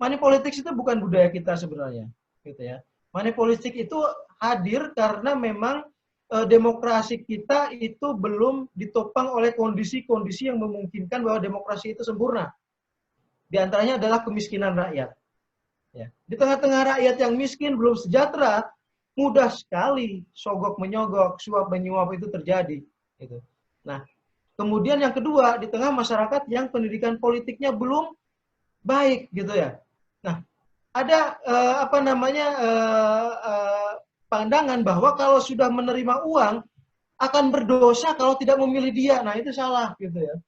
money politics itu bukan budaya kita sebenarnya, gitu ya. Money politik itu hadir karena memang demokrasi kita itu belum ditopang oleh kondisi-kondisi yang memungkinkan bahwa demokrasi itu sempurna. Di antaranya adalah kemiskinan rakyat. Ya. Di tengah-tengah rakyat yang miskin, belum sejahtera, mudah sekali sogok menyogok, suap menyuap itu terjadi. Gitu. Nah, kemudian yang kedua, di tengah masyarakat yang pendidikan politiknya belum baik, gitu ya. Nah, ada pandangan bahwa kalau sudah menerima uang akan berdosa kalau tidak memilih dia. Nah, itu salah, gitu ya.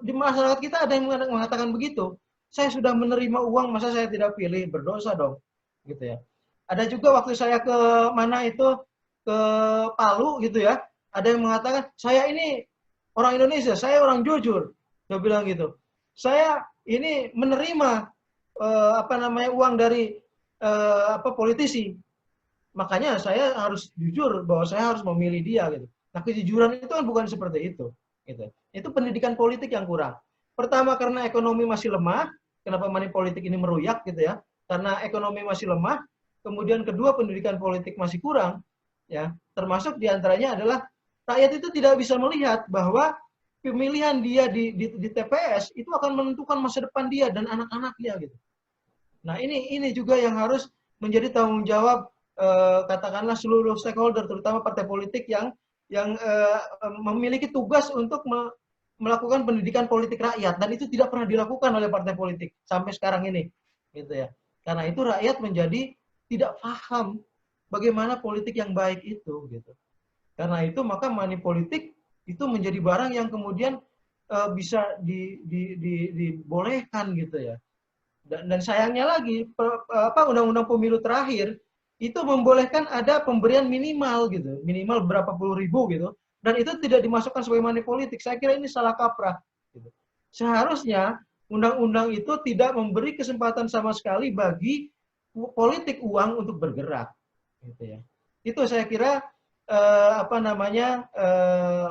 Di masyarakat kita ada yang mengatakan begitu. Saya sudah menerima uang, masa saya tidak pilih? Berdosa dong, gitu ya. Ada juga waktu saya ke mana itu, ke Palu gitu ya, ada yang mengatakan, saya ini orang Indonesia, saya orang jujur. Dia bilang gitu. Saya ini menerima uang dari politisi. Makanya saya harus jujur bahwa saya harus memilih dia gitu. Nah, kejujuran itu kan bukan seperti itu. Gitu. Itu pendidikan politik yang kurang. Pertama karena ekonomi masih lemah, kenapa money politik ini meruyak gitu ya? Karena ekonomi masih lemah. Kemudian kedua pendidikan politik masih kurang, ya. Termasuk diantaranya adalah rakyat itu tidak bisa melihat bahwa pemilihan dia di TPS itu akan menentukan masa depan dia dan anak-anaknya gitu. Nah, ini juga yang harus menjadi tanggung jawab katakanlah seluruh stakeholder, terutama partai politik yang memiliki tugas untuk melakukan pendidikan politik rakyat, dan itu tidak pernah dilakukan oleh partai politik sampai sekarang ini, gitu ya. Karena itu rakyat menjadi tidak paham bagaimana politik yang baik itu, gitu. Karena itu maka money politik itu menjadi barang yang kemudian bisa dibolehkan, gitu ya. Dan sayangnya lagi undang-undang pemilu terakhir itu membolehkan ada pemberian minimal gitu, minimal berapa puluh ribu gitu, dan itu tidak dimasukkan sebagai money politik. Saya kira ini salah kaprah. Gitu. Seharusnya undang-undang itu tidak memberi kesempatan sama sekali bagi politik uang untuk bergerak. Gitu ya. Itu saya kira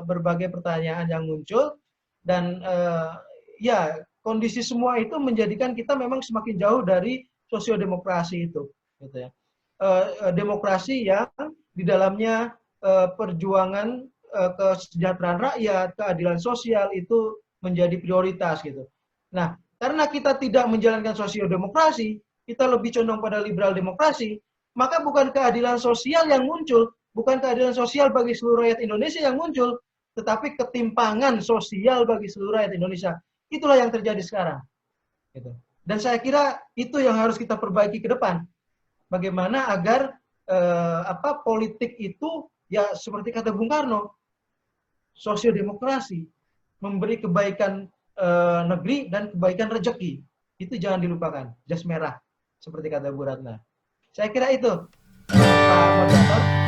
berbagai pertanyaan yang muncul, dan ya kondisi semua itu menjadikan kita memang semakin jauh dari sosiodemokrasi itu, gitu ya. Demokrasi yang di dalamnya perjuangan kesejahteraan rakyat, keadilan sosial itu menjadi prioritas gitu. Nah, karena kita tidak menjalankan sosiodemokrasi, kita lebih condong pada liberal demokrasi, maka bukan keadilan sosial yang muncul, bukan keadilan sosial bagi seluruh rakyat Indonesia yang muncul, tetapi ketimpangan sosial bagi seluruh rakyat Indonesia. Itulah yang terjadi sekarang. Gitu. Dan saya kira itu yang harus kita perbaiki ke depan. Bagaimana agar politik itu ya seperti kata Bung Karno, sosiodemokrasi, memberi kebaikan negeri dan kebaikan rezeki. Itu jangan dilupakan, jas merah, seperti kata Bu Ratna. Saya kira itu, Pak Moderator.